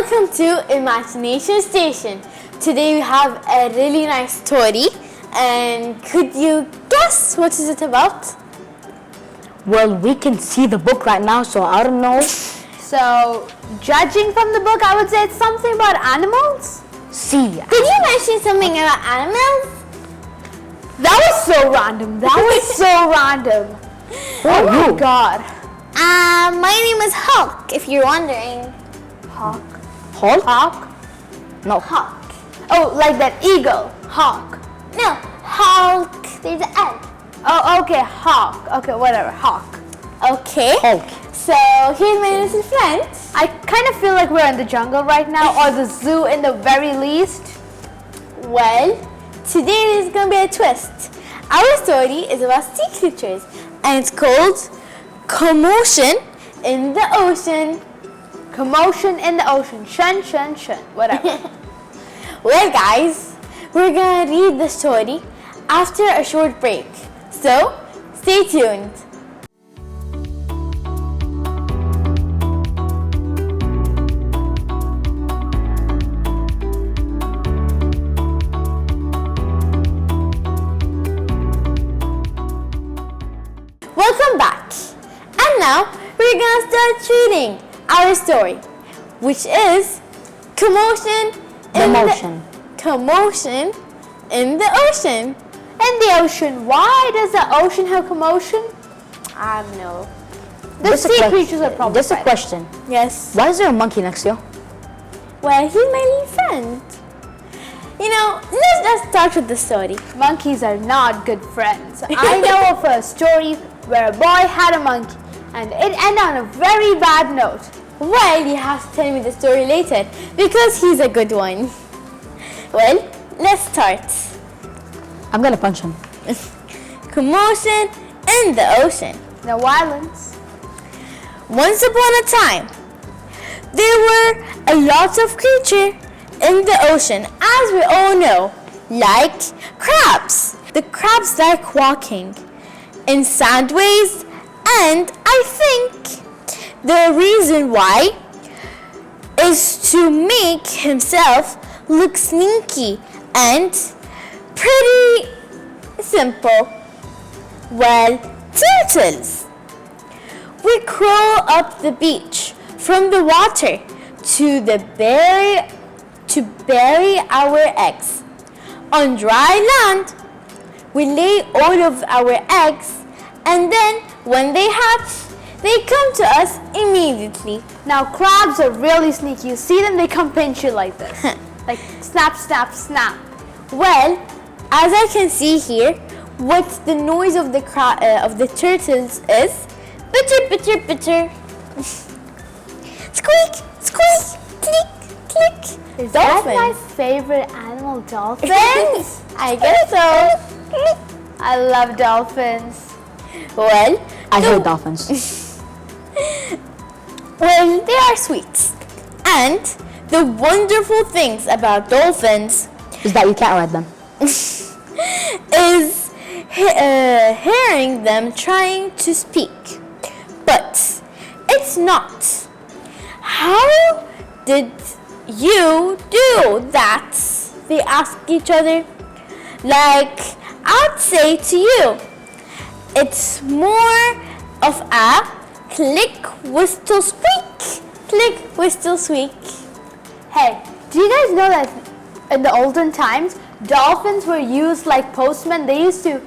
Welcome to Imagination Station. Today we have a really nice story, and could you guess what is it about? Well, we can see the book right now, so I don't know. So, judging from the book, I would say it's something about animals? See. Could you mention something about animals? That was so random. Oh my god. My name is Hulk, if you're wondering. Hawk. Hawk? No. Hulk. Oh, like that eagle. Hawk. No, Hulk. There's an L. Oh, okay, hawk. Okay, whatever, hawk. Okay. Hulk. So, here's my little friend. I kind of feel like we're in the jungle right now, or the zoo in the very least. Well, today there's going to be a twist. Our story is about sea creatures, and it's called Commotion in the Ocean. Commotion in the ocean. Shun, shun, shun. Whatever. Well, guys, we're going to read the story after a short break. So, stay tuned. Welcome back. And now we're going to start reading our story, which is Commotion in the Ocean. In the ocean. Why does the ocean have commotion? I don't know. The sea creatures are probably Just a question. Yes. Why is there a monkey next to you? Well, he's my little friend. You know, let's just start with the story. Monkeys are not good friends. I know of a story where a boy had a monkey and it ended on a very bad note. Well, you have to tell me the story later because he's a good one. Well, let's start. I'm gonna punch him. Commotion in the ocean. No violence. Once upon a time, there were a lot of creatures in the ocean, as we all know, like crabs. The crabs like walking in sandways, and I think the reason why is to make himself look sneaky and pretty simple. Well, turtles. We crawl up the beach from the water to bury our eggs. On dry land, we lay all of our eggs, and then when they hatch, they come to us immediately. Now crabs are really sneaky. You see them, they come pinch you like this. Like snap, snap, snap. Well, as I can see here, what the noise of the turtles is bitter, bitter, bitter. Squeak, squeak, click, click. Is that my favorite animal, dolphins? I guess so. I love dolphins. Well, I hate dolphins. Well, they are sweet. And the wonderful things about dolphins Is that you can't ride them. is hearing them trying to speak. But it's not. How did you do that? They ask each other. Like, I'd say to you, it's more of a click, whistle, squeak. Click, whistle, squeak. Hey, do you guys know that in the olden times, dolphins were used like postmen? They used to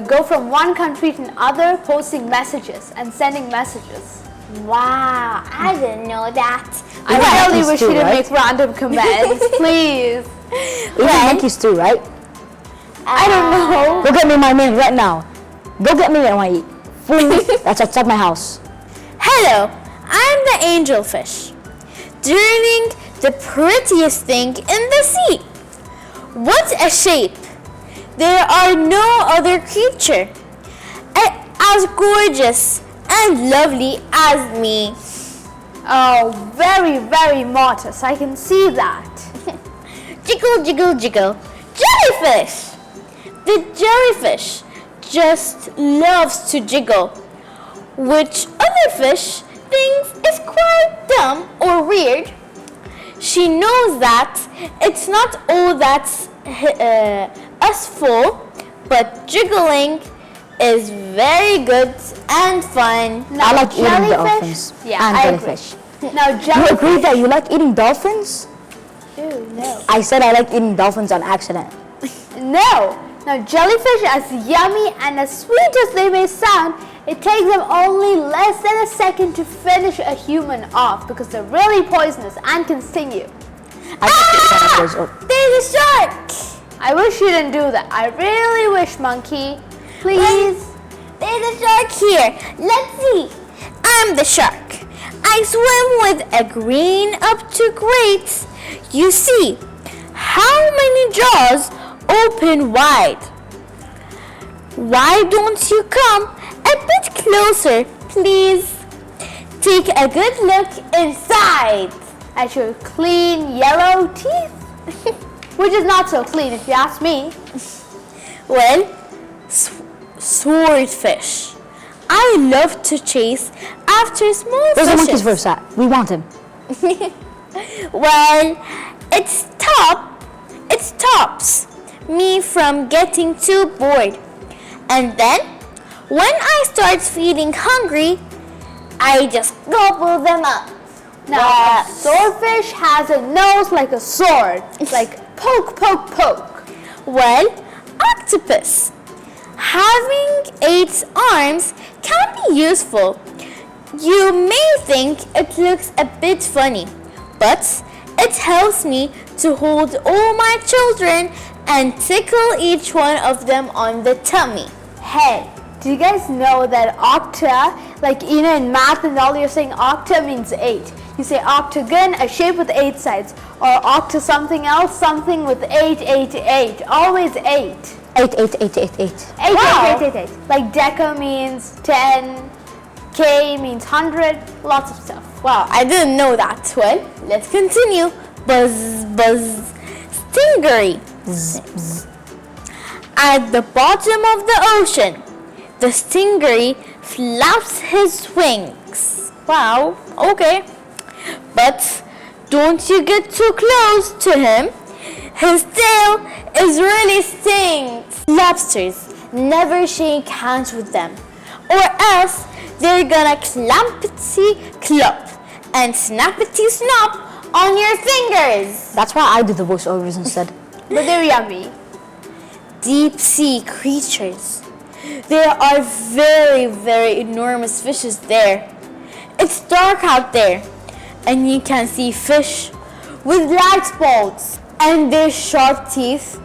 go from one country to another posting messages and sending messages. Wow, I didn't know that. I really wish you didn't make random comments, please. Even monkeys too, right? I don't know. Go get me my meal right now. Go get me my food that's outside my house. Hello, I'm the angelfish, dreaming the prettiest thing in the sea. What a shape! There are no other creature as gorgeous and lovely as me. Oh, very, very modest. I can see that. Jiggle, jiggle, jiggle. Jellyfish! The jellyfish just loves to jiggle, which other fish thinks is quite dumb or weird. She knows that it's not all that's us full, but jiggling is very good and fun. I like eating jellyfish? dolphins Yeah, and I jellyfish. Now You jellyfish. agree that you like eating dolphins? Ew, no. I said I like eating dolphins on accident. No. Now jellyfish, as yummy and as sweet as they may sound, it takes them only less than a second to finish a human off because they're really poisonous and can sting you. I like eating one of those. Oh, There's a shark! I wish you didn't do that. I really wish, monkey. Please. There's a shark here. Let's see. I'm the shark. I swim with a green up to great. You see, how many jaws open wide? Why don't you come a bit closer, please? Take a good look inside. At your clean yellow teeth. Which is not so clean if you ask me. Well, swordfish. I love to chase after small there's a monkey's fishes. verse that. We want him. Well, it stops me from getting too bored. And then, when I start feeling hungry, I just gobble them up. Now, a swordfish has a nose like a sword. It's like poke, poke, poke. Well, octopus. Having 8 arms can be useful. You may think it looks a bit funny, but it helps me to hold all my children and tickle each one of them on the tummy. Hey, do you guys know that octa, like in math and all, you're saying octa means 8. You say octagon, a shape with 8 sides, or octa something else, something with 8, 8, 8. Always 8. 8, 8, 8, 8, 8. 8, Wow. 8, 8, 8, 8. Like deca means 10, K means 100, lots of stuff. Wow, I didn't know that. Well, let's continue. Buzz, buzz, stingery. At the bottom of the ocean, the stingery flaps his wings. Wow, okay. But don't you get too close to him. His tail is really stinks. Lobsters, never shake hands with them, or else they're gonna clampity clop and snappity snap on your fingers. That's why I do the voiceovers instead. But they're yummy. Deep sea creatures. There are very, very enormous fishes there. It's dark out there, and you can see fish with light bulbs, and their sharp teeth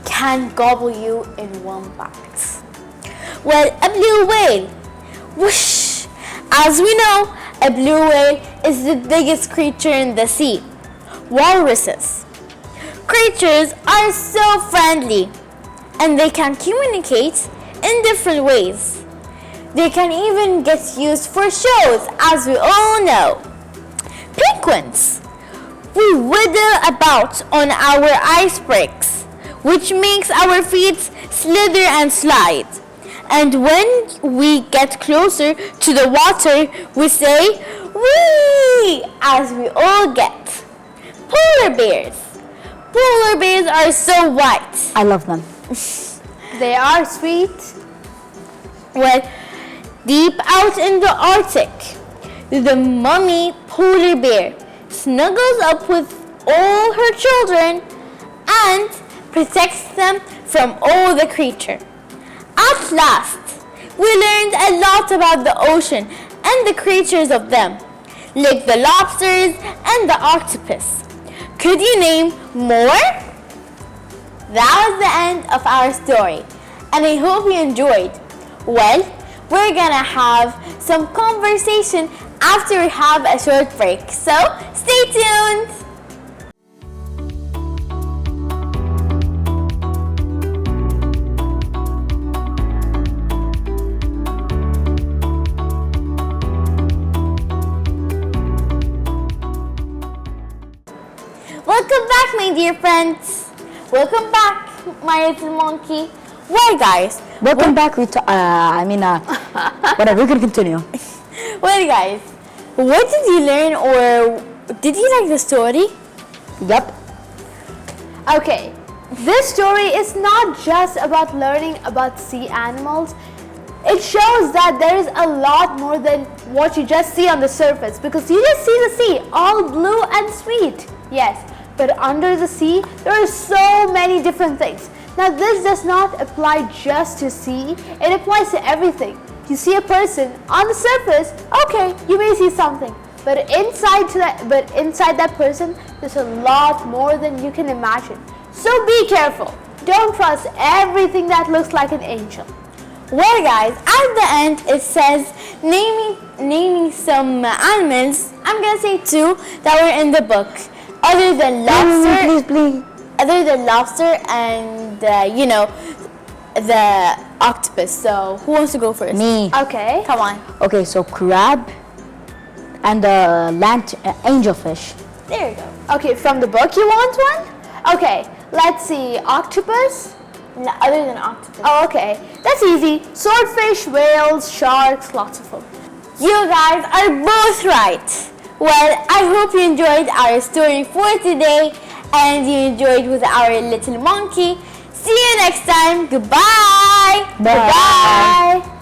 can gobble you in one bite. Well, a blue whale. Whoosh! As we know, a blue whale is the biggest creature in the sea. Walruses. Creatures are so friendly, and they can communicate in different ways. They can even get used for shows, as we all know. Penguins. We wiggle about on our ice breaks, which makes our feet slither and slide. And when we get closer to the water, we say, "Whee!" as we all get. Polar bears. Polar bears are so white. I love them. They are sweet. Well, deep out in the Arctic, the mummy polar bear snuggles up with all her children and protects them from all the creature. At last, we learned a lot about the ocean and the creatures of them, like the lobsters and the octopus. Could you name more? That was the end of our story, and I hope you enjoyed. Well, we're gonna have some conversation after we have a short break, so stay tuned! Welcome back, my dear friends. Welcome back, my little monkey. Well, guys. Welcome back. Whatever, we can continue. Well, guys, what did you learn, or did you like the story? Yep. Okay, this story is not just about learning about sea animals. It shows that there is a lot more than what you just see on the surface, because you just see the sea, all blue and sweet. Yes, but under the sea, there are so many different things. Now, this does not apply just to sea, it applies to everything. You see a person on the surface, okay, you may see something, but inside that person, there's a lot more than you can imagine. So be careful. Don't trust everything that looks like an angel. Well, guys, at the end it says naming some animals. I'm gonna say 2 that were in the book, other than lobster. Please. Other than lobster and the octopus. So who wants to go first? Me. Okay. Come on. Okay, so crab and the land angelfish. There you go. Okay, from the book you want one? Okay, let's see. Octopus? No, other than octopus. Oh, okay. That's easy. Swordfish, whales, sharks, lots of them. You guys are both right. Well, I hope you enjoyed our story for today and you enjoyed with our little monkey. See you next time. Goodbye. Bye. Bye.